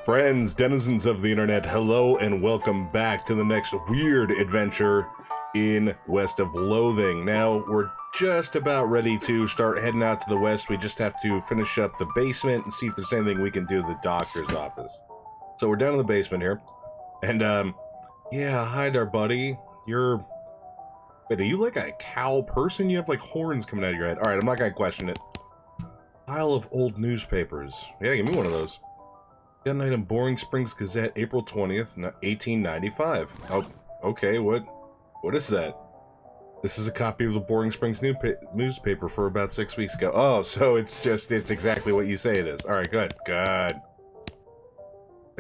Friends, denizens of the internet, hello and welcome back to the next weird adventure in West of Loathing. Now, we're just about ready to start heading out to the west. We just have to finish up the basement and see if there's anything we can do to the doctor's office. So we're down in the basement here. And, yeah, hi there, buddy. Wait, are you like a cow person? You have like horns coming out of your head. Alright, I'm not gonna question it. Pile of old newspapers. Yeah, give me one of those. Got an item, Boring Springs Gazette, April 20th, 1895. Oh, okay, what is that? This is a copy of the Boring Springs newspaper for about 6 weeks ago. Oh, so it's exactly what you say it is. Alright, good. A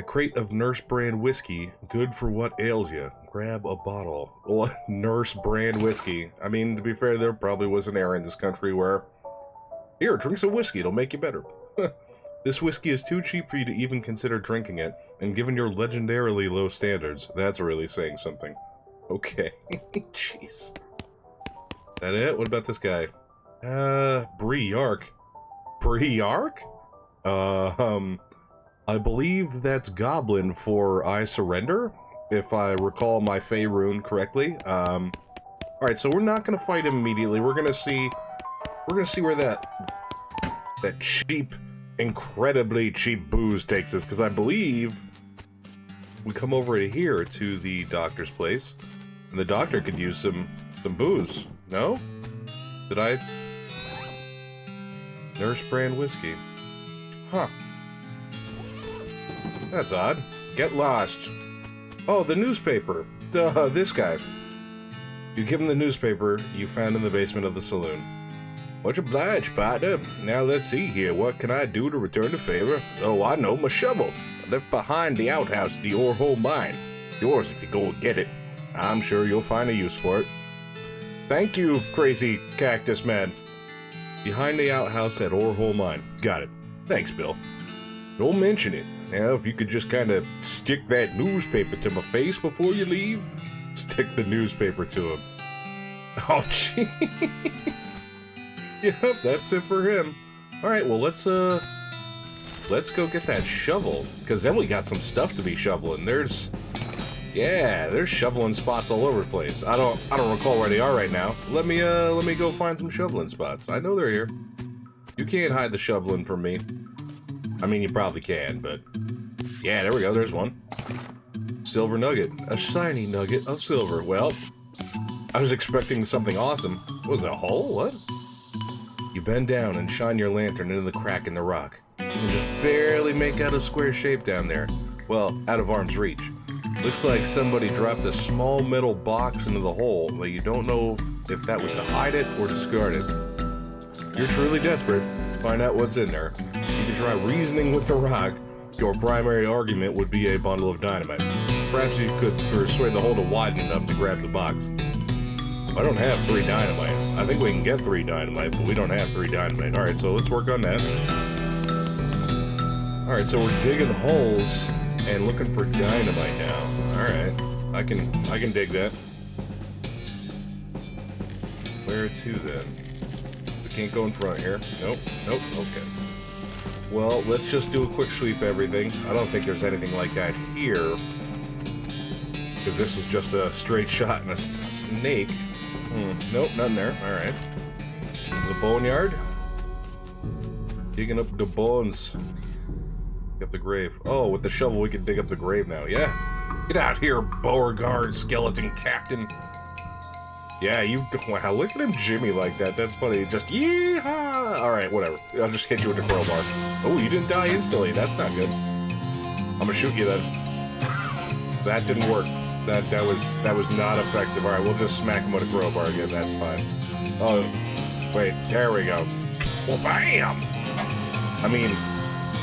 crate of Nurse brand whiskey, good for what ails you. Grab a bottle. Well, Nurse brand whiskey. I mean, to be fair, there probably was an era in this country where, here, drink some whiskey, it'll make you better. This whiskey is too cheap for you to even consider drinking it, and given your legendarily low standards, that's really saying something. Okay. Jeez. That it? What about this guy? Briark. Briark? I believe that's Goblin for I Surrender, if I recall my Fey rune correctly. Alright, so we're not gonna fight him immediately. We're gonna see where that cheap, incredibly cheap booze takes us, because I believe we come over here to the doctor's place, and the doctor could use some booze. No? Did I? Nurse brand whiskey. Huh. That's odd. Get lost. Oh, the newspaper. Duh, this guy. You give him the newspaper you found in the basement of the saloon. Much obliged, partner. Now let's see here. What can I do to return the favor? Oh, I know, my shovel. I left behind the outhouse at the ore hole mine. Yours if you go and get it. I'm sure you'll find a use for it. Thank you, crazy cactus man. Behind the outhouse at ore hole mine. Got it. Thanks, Bill. Don't mention it. Now, if you could just kind of stick that newspaper to my face before you leave. Stick the newspaper to him. Oh, jeez. Yep, that's it for him. Alright, well, let's go get that shovel. Because then we got some stuff to be shoveling. There's shoveling spots all over the place. I don't recall where they are right now. Let me go find some shoveling spots. I know they're here. You can't hide the shoveling from me. I mean, you probably can, but... Yeah, there we go, there's one. Silver nugget. A shiny nugget of silver. Well, I was expecting something awesome. What was that, a hole? What? You bend down and shine your lantern into the crack in the rock. You can just barely make out a square shape down there. Well, out of arm's reach. Looks like somebody dropped a small metal box into the hole, but you don't know if that was to hide it or discard it. You're truly desperate. Find out what's in there. You can try reasoning with the rock. Your primary argument would be a bundle of dynamite. Perhaps you could persuade the hole to widen enough to grab the box. I don't have 3 dynamite. I think we can get 3 dynamite, but we don't have 3 dynamite. Alright, so let's work on that. Alright, so we're digging holes and looking for dynamite now. Alright, I can dig that. Where to then? We can't go in front here. Nope, okay. Well, let's just do a quick sweep everything. I don't think there's anything like that here. Because this was just a straight shot and a snake. Nope, nothing there. Alright. The boneyard. Digging up the bones. Dig up the grave. Oh, with the shovel we can dig up the grave now. Yeah. Get out here, Beauregard, skeleton captain. Yeah, wow, look at him jimmy like that. That's funny. Just, yeehaw! Alright, whatever. I'll just hit you with the crowbar. Oh, you didn't die instantly. That's not good. I'm gonna shoot you then. That didn't work. That was not effective. Alright, we'll just smack him with a crowbar again. That's fine. Oh, wait. There we go. Well, bam! I mean,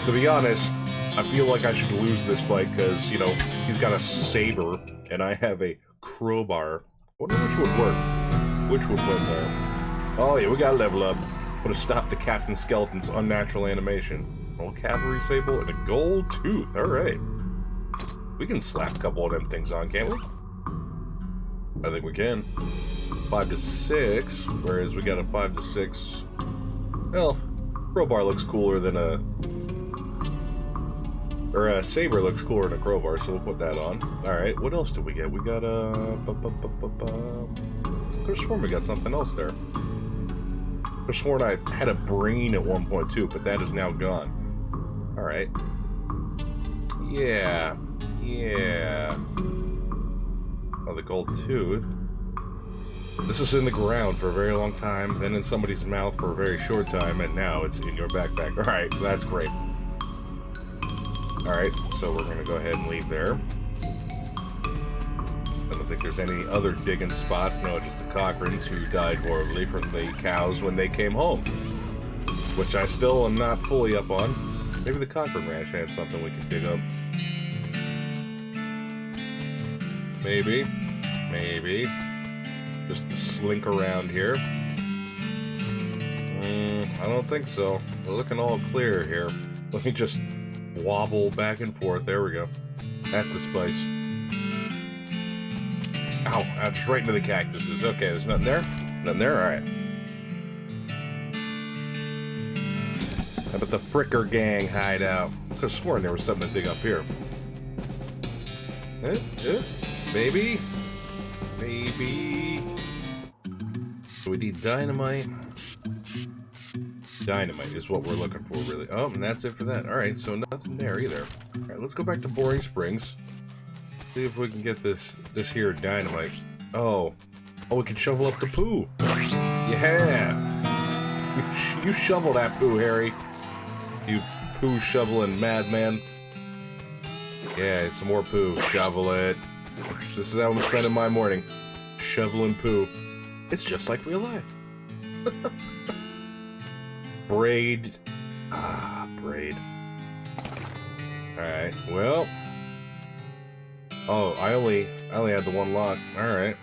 to be honest, I feel like I should lose this fight because, you know, he's got a saber and I have a crowbar. I wonder which would work. Which would win there? Oh yeah, we gotta level up. Would have stopped the Captain Skeleton's unnatural animation. Old cavalry sable and a gold tooth. Alright. We can slap a couple of them things on, can't we? I think we can. 5 to 6, whereas we got a 5 to 6. Well, crowbar looks cooler than a Or saber looks cooler than a crowbar, so we'll put that on. Alright, what else did we get? We got could've sworn we got something else there. Could've sworn I had a brain at one point too, but that is now gone. Alright. Yeah. Oh, the gold tooth. This was in the ground for a very long time, then in somebody's mouth for a very short time, and now it's in your backpack. Alright, that's great. Alright, so we're gonna go ahead and leave there. I don't think there's any other digging spots. No, just the Cochrans who died horribly from the cows when they came home. Which I still am not fully up on. Maybe the Cochran Ranch had something we can dig up. Maybe. Just to slink around here. I don't think so. We're looking all clear here. Let me just wobble back and forth. There we go. That's the spice. Ow, ouch, right into the cactuses. Okay, there's nothing there? Nothing there? Alright. How about the Fricker Gang hideout? I could have sworn there was something to dig up here. Maybe? So we need dynamite. Dynamite is what we're looking for, really. Oh, and that's it for that. Alright, so nothing there either. Alright, let's go back to Boring Springs. See if we can get this here dynamite. Oh, we can shovel up the poo. Yeah. You shovel that poo, Harry. You poo shoveling madman. Yeah, some more poo. Shovel it. This is how I'm spending my morning. Shoveling poo. It's just like real life. Braid. Braid. Alright, well. Oh, I only had the one lock. Alright.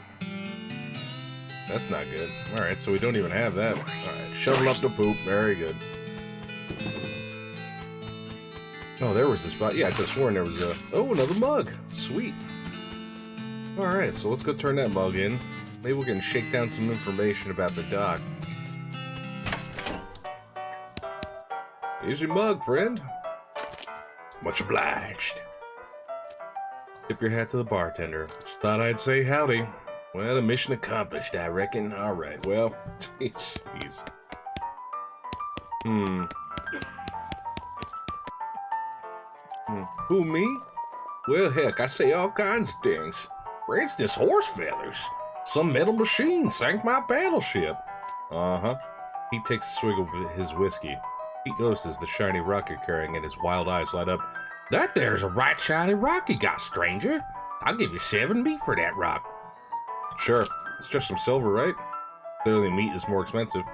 That's not good. Alright, so we don't even have that. Alright, shovel up the poop. Very good. Oh, there was the spot. Yeah, I could have sworn there was a... Oh, another mug. Sweet. Alright, so let's go turn that mug in. Maybe we can shake down some information about the dock. Here's your mug, friend. Much obliged. Tip your hat to the bartender. Just thought I'd say howdy. Well, the mission accomplished, I reckon. Alright, well, jeez. Who, me? Well, heck, I say all kinds of things. For instance, horse feathers. Some metal machine sank my battleship. Uh-huh. He takes a swig of his whiskey. He notices the shiny rock you're carrying and his wild eyes light up. That there's a right shiny rock you got, stranger. I'll give you 7 meat for that rock. Sure. It's just some silver, right? Clearly meat is more expensive.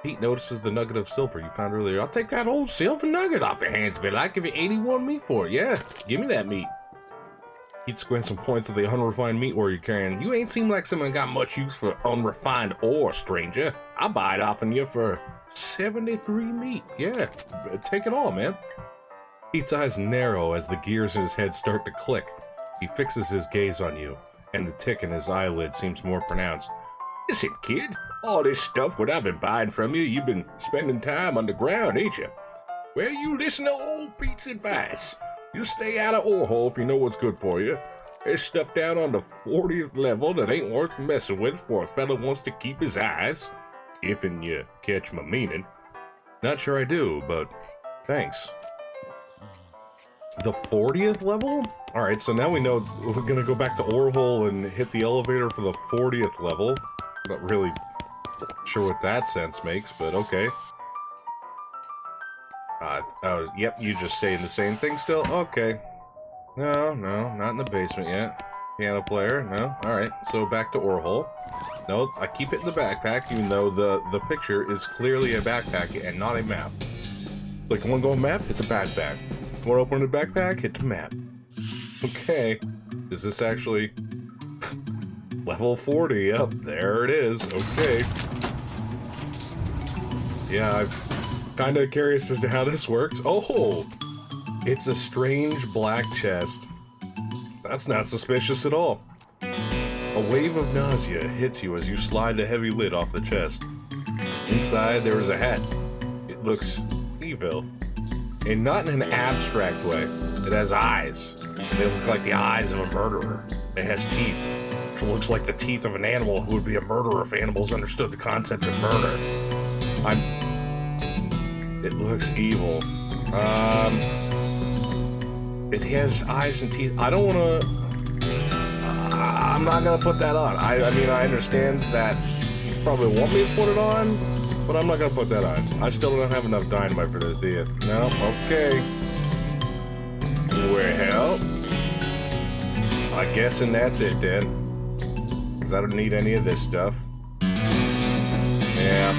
Pete notices the nugget of silver you found earlier. I'll take that old silver nugget off your hands, but I'll give you 81 meat for it. Yeah, give me that meat. Pete squints some points of the unrefined meat ore you're carrying. You ain't seem like someone got much use for unrefined ore, stranger. I'll buy it off of you for 73 meat. Yeah, take it all, man. Pete's eyes narrow as the gears in his head start to click. He fixes his gaze on you, and the tick in his eyelid seems more pronounced. Listen, kid, all this stuff what I've been buying from you, you've been spending time underground, ain't you? Well, you listen to old Pete's advice. You stay out of ore hole if you know what's good for you. There's stuff down on the 40th level that ain't worth messing with for a fella wants to keep his eyes. If and you catch my meaning. Not sure I do, but thanks. The 40th level? Alright, so now we know we're gonna go back to ore hole and hit the elevator for the 40th level. Not really sure what that sense makes, but okay. Yep, you just saying the same thing still? Okay. No, not in the basement yet. Piano player, no. Alright, so back to ore hole. No, I keep it in the backpack, even though the picture is clearly a backpack and not a map. Like, wanna go map? Hit the backpack. Wanna open the backpack? Hit the map. Okay. Is this actually... level 40, yep, there it is. Okay. Yeah, I'm kinda curious as to how this works. Oh! It's a strange black chest. That's not suspicious at all. A wave of nausea hits you as you slide the heavy lid off the chest. Inside, there is a hat. It looks evil. And not in an abstract way. It has eyes. They look like the eyes of a murderer. It has teeth, which looks like the teeth of an animal who would be a murderer if animals understood the concept of murder. It looks evil. It has eyes and teeth. I don't want to... I'm not going to put that on. I mean, I understand that you probably want me to put it on, but I'm not going to put that on. I still don't have enough dynamite for this, do you? No? Okay. Well, I guessing that's it then. Because I don't need any of this stuff. Yeah.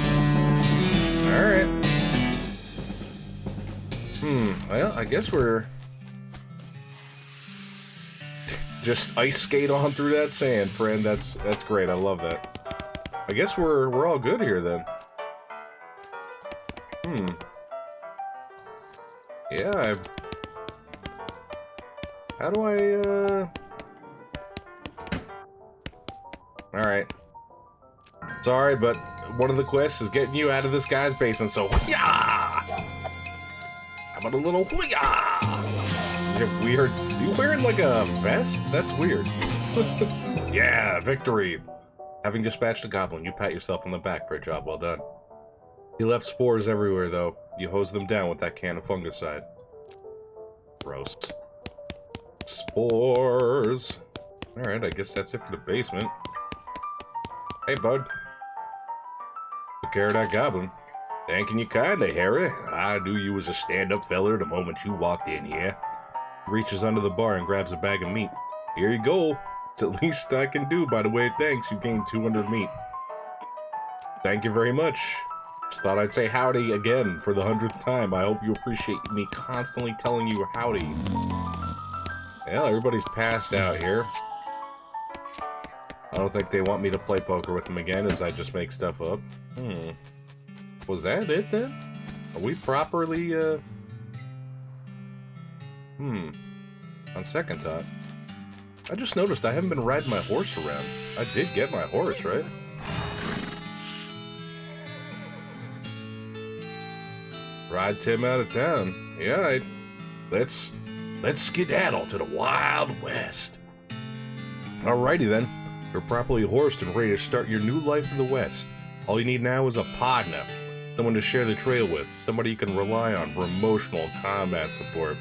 Alright. Well, I guess we're... just ice skate on through that sand, friend. That's great. I love that. I guess we're all good here then. Yeah, how do I, Alright. Sorry, but one of the quests is getting you out of this guy's basement, so yeah! How about a little hoo-yah? You're weird. Are you wearing like a vest? That's weird. Yeah, victory! Having dispatched a goblin, you pat yourself on the back for a job well done. He left spores everywhere, though. You hose them down with that can of fungicide. Gross. Spores. Alright, I guess that's it for the basement. Hey, bud. Took care of that goblin. Thanking you kindly, Harry. I knew you was a stand-up feller the moment you walked in here. He reaches under the bar and grabs a bag of meat. Here you go. It's the least I can do, by the way. Thanks, you gained 200 meat. Thank you very much. Just thought I'd say howdy again for the 100th time. I hope you appreciate me constantly telling you howdy. Well, everybody's passed out here. I don't think they want me to play poker with them again as I just make stuff up. Was that it then? Are we properly, on second thought. I just noticed I haven't been riding my horse around. I did get my horse, right? Ride Tim out of town. Yeah, let's skedaddle to the Wild West. Alrighty then. You're properly horsed and ready to start your new life in the West. All you need now is a partner. Someone to share the trail with. Somebody you can rely on for emotional combat support.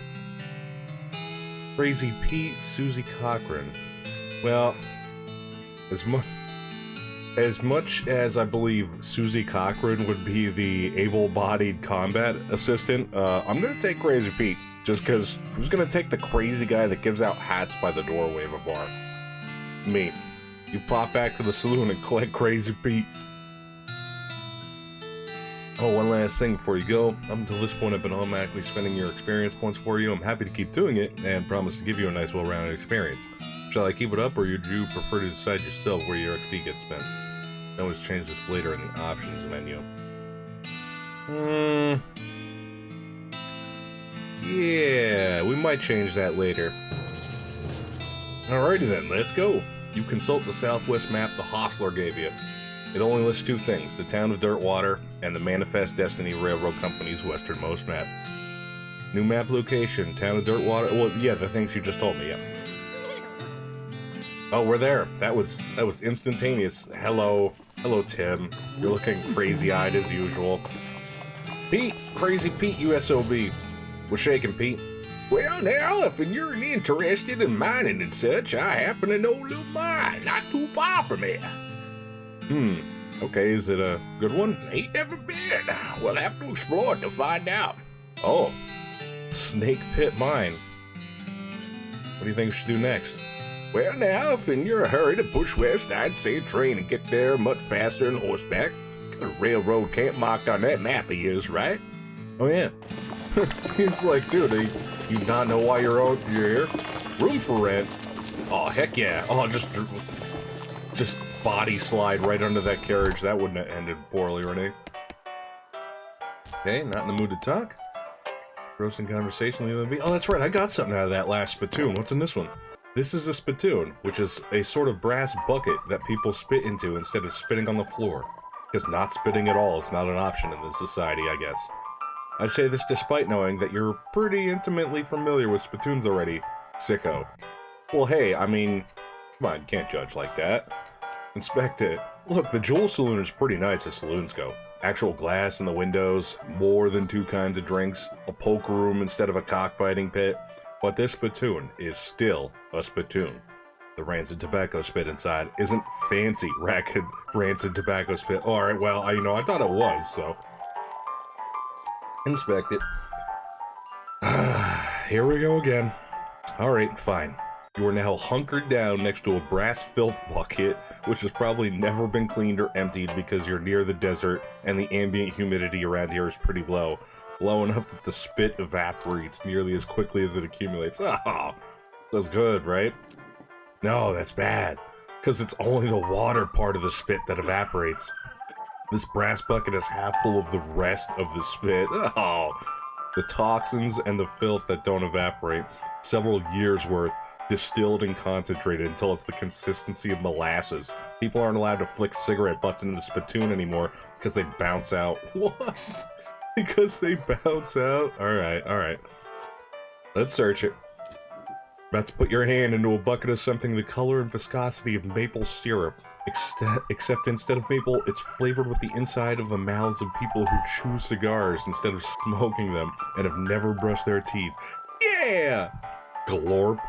Crazy Pete, Susie Cochran. Well, as much as I believe Susie Cochran would be the able-bodied combat assistant, I'm gonna take Crazy Pete. Just because who's gonna take the crazy guy that gives out hats by the doorway of a bar? Me. You pop back to the saloon and collect Crazy Pete. Oh, one last thing before you go. Up until this point, I've been automatically spending your experience points for you. I'm happy to keep doing it and promise to give you a nice, well-rounded experience. Shall I keep it up, or would you prefer to decide yourself where your XP gets spent? I always change this later in the options menu. Yeah, we might change that later. Alrighty then, let's go. You consult the southwest map the Hostler gave you. It only lists two things, the town of Dirtwater and the Manifest Destiny Railroad Company's westernmost map. New map location, town of Dirtwater. Well, yeah, the things you just told me, yeah. Oh, we're there. That was instantaneous. Hello, Tim. You're looking crazy-eyed as usual. Pete, Crazy Pete, USOB. We're shaking, Pete. Well, now, if you're interested in mining and such, I happen to know a little mine not too far from here. Okay, is it a good one? Ain't never been. We'll have to explore it to find out. Oh, Snake Pit Mine. What do you think we should do next? Well, now, if you're in a hurry to push west, I'd say train and get there much faster than horseback. Got a railroad camp marked on that map of yours, right? Oh, yeah. He's like, dude, do you not know why you're here? Room for rent? Oh, heck yeah. Oh, just body slide right under that carriage. That wouldn't have ended poorly or anything. Okay, not in the mood to talk. Roasting conversation. Oh, that's right. I got something out of that last spittoon. What's in this one? This is a spittoon, which is a sort of brass bucket that people spit into instead of spitting on the floor. Because not spitting at all is not an option in this society, I guess. I say this despite knowing that you're pretty intimately familiar with spittoons already, sicko. Well, hey, I mean, come on, can't judge like that. Inspect it. Look, the Jewel Saloon is pretty nice as saloons go. Actual glass in the windows, more than 2 kinds of drinks, a poker room instead of a cockfighting pit. But this spittoon is still a spittoon. The rancid tobacco spit inside isn't fancy rancid tobacco spit. Alright, well, I thought it was, so. Inspect it. Here we go again. Alright, fine. You are now hunkered down next to a brass filth bucket, which has probably never been cleaned or emptied because you're near the desert and the ambient humidity around here is pretty low. Low enough that the spit evaporates nearly as quickly as it accumulates. Oh, that's good, right? No, that's bad, because it's only the water part of the spit that evaporates. This brass bucket is half full of the rest of the spit. Oh, the toxins and the filth that don't evaporate. Several years worth. Distilled and concentrated until it's the consistency of molasses. People aren't allowed to flick cigarette butts into the spittoon anymore because they bounce out. What? Because they bounce out? Alright. Let's search it. About to put your hand into a bucket of something the color and viscosity of maple syrup. Except instead of maple, it's flavored with the inside of the mouths of people who chew cigars instead of smoking them and have never brushed their teeth. Yeah! Glorp.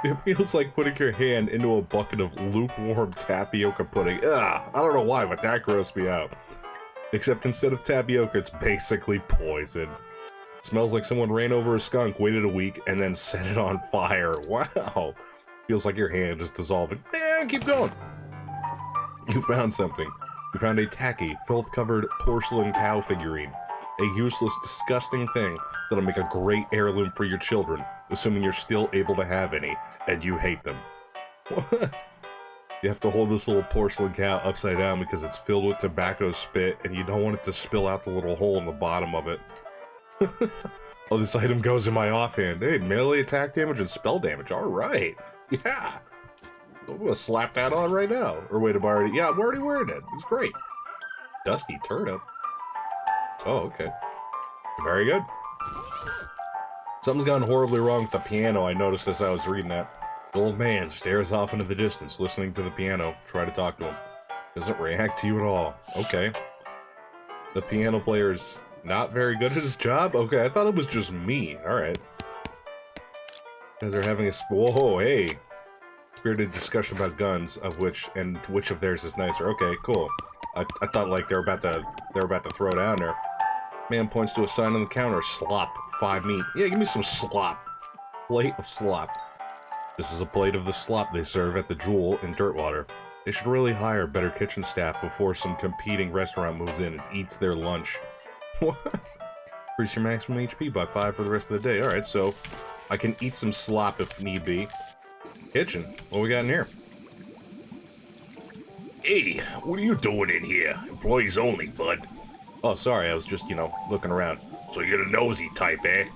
It feels like putting your hand into a bucket of lukewarm tapioca pudding. Ugh, I don't know why, but that grossed me out. Except instead of tapioca, it's basically poison. It smells like someone ran over a skunk, waited a week, and then set it on fire. Wow. Feels like your hand is dissolving. Keep going. You found something. You found a tacky, filth-covered porcelain cow figurine. A useless, disgusting thing that'll make a great heirloom for your children, assuming you're still able to have any, and you hate them. You have to hold this little porcelain cow upside down because it's filled with tobacco spit, and you don't want it to spill out the little hole in the bottom of it. Oh, this item goes in my offhand. Hey, melee attack damage and spell damage. Alright. Yeah. I'm gonna slap that on right now. Or wait, I'm already wearing it. It's great. Dusty turnip. Oh, okay. Very good. Something's gone horribly wrong with the piano. I noticed as I was reading that. The old man stares off into the distance, listening to the piano. Try to talk to him. Doesn't react to you at all. Okay. The piano player's not very good at his job? Okay, I thought it was just me. Alright. Guys are having a... Whoa, hey! Spirited discussion about guns, of which of theirs is nicer. Okay, cool. I thought like they were about to throw down there. Man points to a sign on the counter. Slop. 5 meat. Yeah, give me some slop. Plate of slop. This is a plate of the slop they serve at the Jewel in Dirtwater. They should really hire better kitchen staff before some competing restaurant moves in and eats their lunch. What? Increase your maximum HP by 5 for the rest of the day. Alright, so I can eat some slop if need be. Kitchen. What we got in here? Hey, what are you doing in here? Employees only, bud. Oh, sorry, I was just, looking around. So you're the nosy type, eh?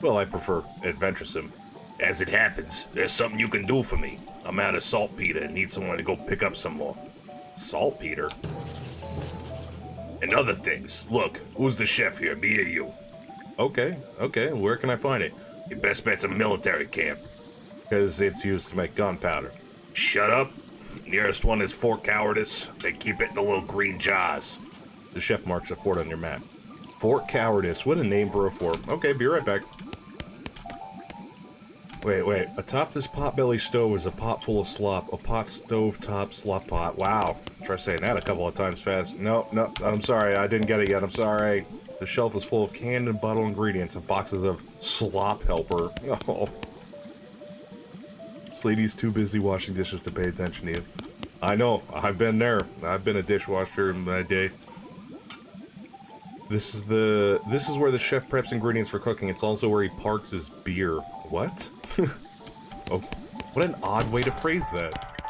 Well, I prefer adventuresome. As it happens, there's something you can do for me. I'm out of saltpeter and need someone to go pick up some more. Saltpeter? And other things. Look, who's the chef here, me or you? Okay, where can I find it? Your best bet's a military camp. Because it's used to make gunpowder. Shut up. Nearest one is Fort Cowardice. They keep it in the little green jars. The chef marks a fort on your map. Fort Cowardice. What a name for a fort. Okay, be right back. Wait. Atop this potbelly stove is a pot full of slop. A pot stovetop slop pot. Wow. Try saying that a couple of times fast. No, I'm sorry. I didn't get it yet. I'm sorry. The shelf is full of canned and bottled ingredients and boxes of slop helper. Oh. This lady's too busy washing dishes to pay attention to you. I know. I've been there. I've been a dishwasher in my day. This is where the chef preps ingredients for cooking. It's also where he parks his beer. What? Oh, what an odd way to phrase that.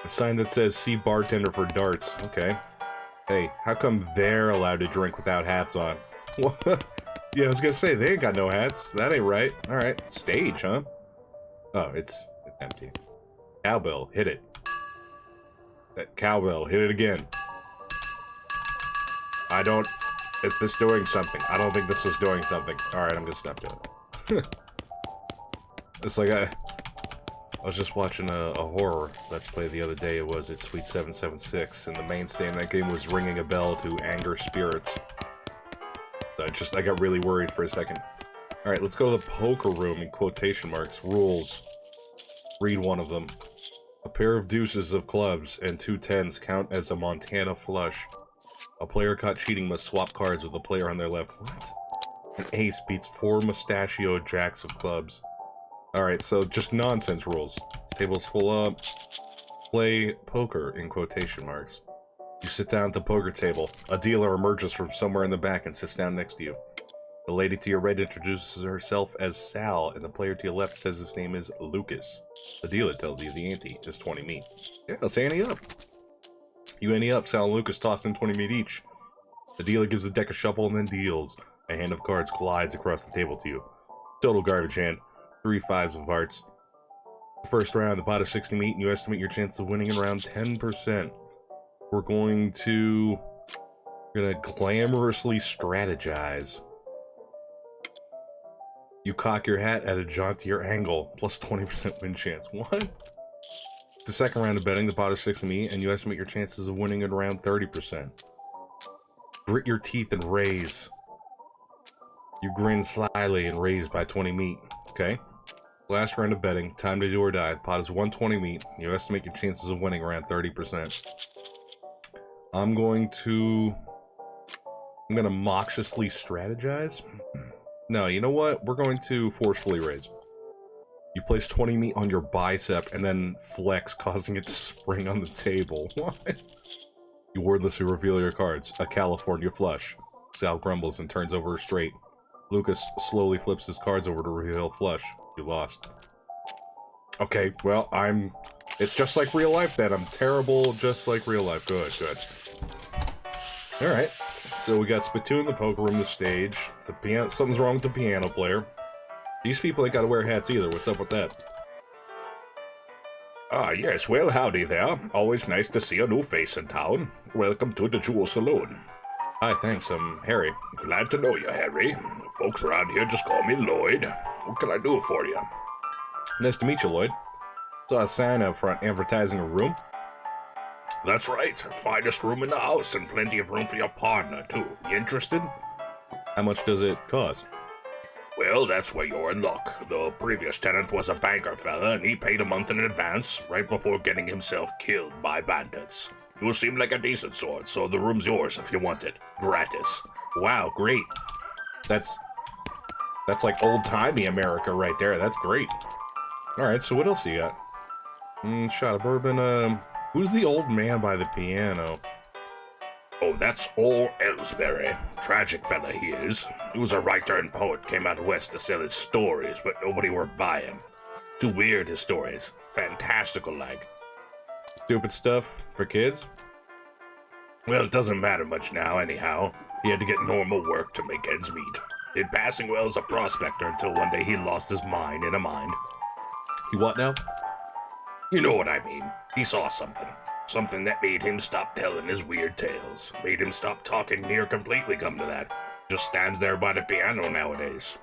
A sign that says, see bartender for darts. Okay. Hey, how come they're allowed to drink without hats on? What? Yeah, I was gonna say, they ain't got no hats. That ain't right. Alright, stage, huh? Oh, it's empty. Cowbell, hit it. That cowbell, hit it again. I don't Is this doing something? I don't think this is doing something. Alright, I'm gonna stop doing it. It's like I was just watching a horror Let's Play the other day. It was at Sweet 776, and the mainstay in that game was ringing a bell to anger spirits. I got really worried for a second. Alright, let's go to the poker room in quotation marks. Rules. Read one of them. A pair of deuces of clubs and 2 tens count as a Montana flush. A player caught cheating must swap cards with the player on their left. What? An ace beats 4 mustachioed jacks of clubs. Alright, so just nonsense rules. Table's full up. Play poker in quotation marks. You sit down at the poker table. A dealer emerges from somewhere in the back and sits down next to you. The lady to your right introduces herself as Sal, and the player to your left says his name is Lucas. The dealer tells you the ante is 20 meat. Yeah, let's ante up. You ante up. Sal and Lucas toss in 20 meat each. The dealer gives the deck a shuffle and then deals. A hand of cards glides across the table to you. Total garbage hand. 3 5s of hearts. The first round, the pot is 60 meat, and you estimate your chance of winning in around 10%. We're gonna glamorously strategize. You cock your hat at a jauntier angle, plus 20% win chance. What? The second round of betting, the pot is 60 meat, and you estimate your chances of winning at around 30%. Grit your teeth and raise. You grin slyly and raise by 20 meat. Okay. Last round of betting, time to do or die. The pot is 120 meat. You estimate your chances of winning around 30%. I'm gonna moxiously strategize. No, you know what? We're going to forcefully raise. You place 20 meat on your bicep and then flex, causing it to spring on the table. What? You wordlessly reveal your cards. A California flush. Sal grumbles and turns over straight. Lucas slowly flips his cards over to reveal flush. You lost. Okay, well, it's just like real life then. I'm terrible just like real life. Good, good. Alright. So we got Spittoon, the poker room, the stage. The piano. Something's wrong with the piano player. These people ain't gotta wear hats either. What's up with that? Ah, yes, well, howdy there. Always nice to see a new face in town. Welcome to the Jewel Saloon. Hi, thanks. I'm Harry. Glad to know you, Harry. Folks around here just call me Lloyd. What can I do for you? Nice to meet you, Lloyd. Saw a sign out front advertising a room. That's right. Finest room in the house and plenty of room for your partner, too. You interested? How much does it cost? Well, that's where you're in luck. The previous tenant was a banker fella, and he paid a month in advance, right before getting himself killed by bandits. You seem like a decent sort, so the room's yours if you want it. Gratis. Wow, great. That's like old-timey America right there. That's great. Alright, so what else you got? Shot of bourbon, who's the old man by the piano? Oh, that's old Ellsbury. Tragic fella he is. He was a writer and poet, came out west to sell his stories, but nobody were buying. Too weird, his stories. Fantastical like. Stupid stuff for kids? Well, it doesn't matter much now, anyhow. He had to get normal work to make ends meet. Did passing well as a prospector until one day he lost his mind in a mind. He what now? You know what I mean. He saw something. Something that made him stop telling his weird tales. Made him stop talking near completely, come to that. Just stands there by the piano nowadays.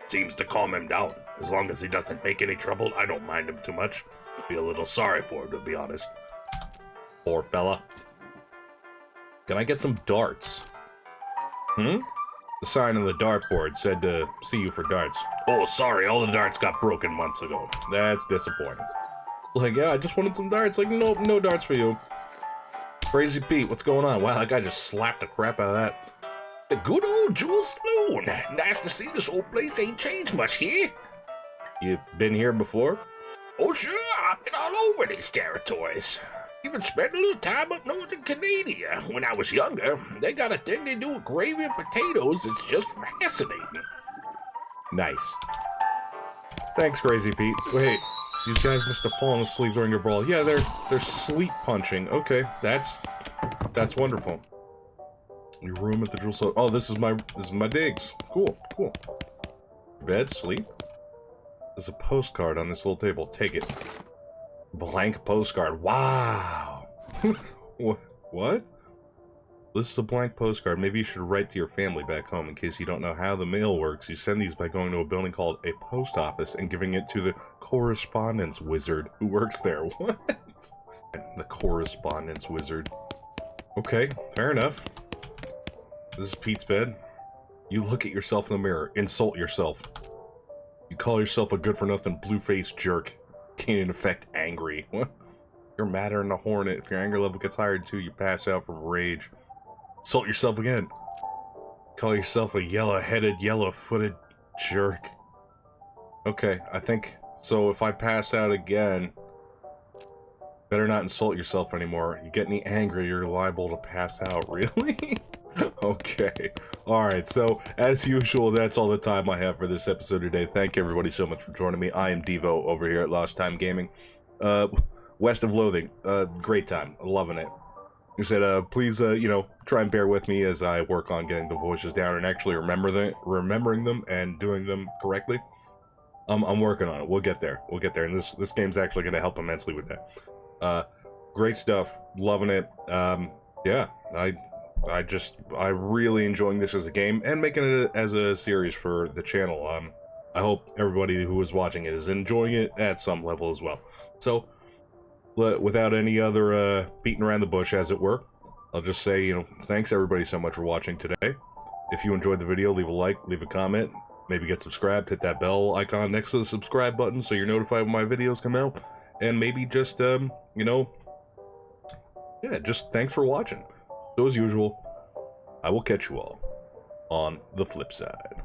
Seems to calm him down. As long as he doesn't make any trouble, I don't mind him too much. Feel a little sorry for him, to be honest. Poor fella. Can I get some darts? The sign on the dartboard said to see you for darts. Oh, sorry, all the darts got broken months ago. That's disappointing. Like, yeah, I just wanted some darts. Like, nope, no darts for you. Crazy Pete, what's going on? Wow, that guy just slapped the crap out of that. The good old Jewel Saloon. Nice to see this old place ain't changed much here. You been here before? Oh, sure, I've been all over these territories. Even spent a little time up north in Canada. When I was younger, they got a thing they do with gravy and potatoes. It's just fascinating. Nice. Thanks, Crazy Pete. Wait, these guys must have fallen asleep during your brawl. Yeah, they're sleep punching. Okay, that's wonderful. Your room at the Jewel Saloon. Oh, this is my digs. Cool. Bed, sleep. There's a postcard on this little table. Take it. Blank postcard. Wow. What? This is a blank postcard. Maybe you should write to your family back home in case you don't know how the mail works. You send these by going to a building called a post office and giving it to the correspondence wizard who works there. What? The correspondence wizard. Okay, fair enough. This is Pete's bed. You look at yourself in the mirror, insult yourself. You call yourself a good-for-nothing blue-faced jerk. Gain in effect angry. What? You're madder than a hornet. If your anger level gets higher too, you pass out from rage. Insult yourself again. Call yourself a yellow-headed, yellow-footed jerk. Okay, I think... So if I pass out again... Better not insult yourself anymore. You get any angry, you're liable to pass out. Really? Okay. Alright, so, as usual, that's all the time I have for this episode today. Thank you everybody so much for joining me. I am Devo over here at Lost Time Gaming. West of Loathing. Great time. Loving it. He said, please, you know, try and bear with me as I work on getting the voices down and actually remembering them and doing them correctly. I'm working on it. We'll get there. We'll get there. And this game's actually going to help immensely with that. Great stuff. Loving it. Yeah, I'm really enjoying this as a game and making it as a series for the channel. I hope everybody who is watching it is enjoying it at some level as well. So, without any other beating around the bush, as it were, I'll just say, you know, thanks everybody so much for watching today. If you enjoyed the video, leave a like, leave a comment, maybe get subscribed, hit that bell icon next to the subscribe button so you're notified when my videos come out, and maybe just, you know, yeah, just thanks for watching. So as usual, I will catch you all on the flip side.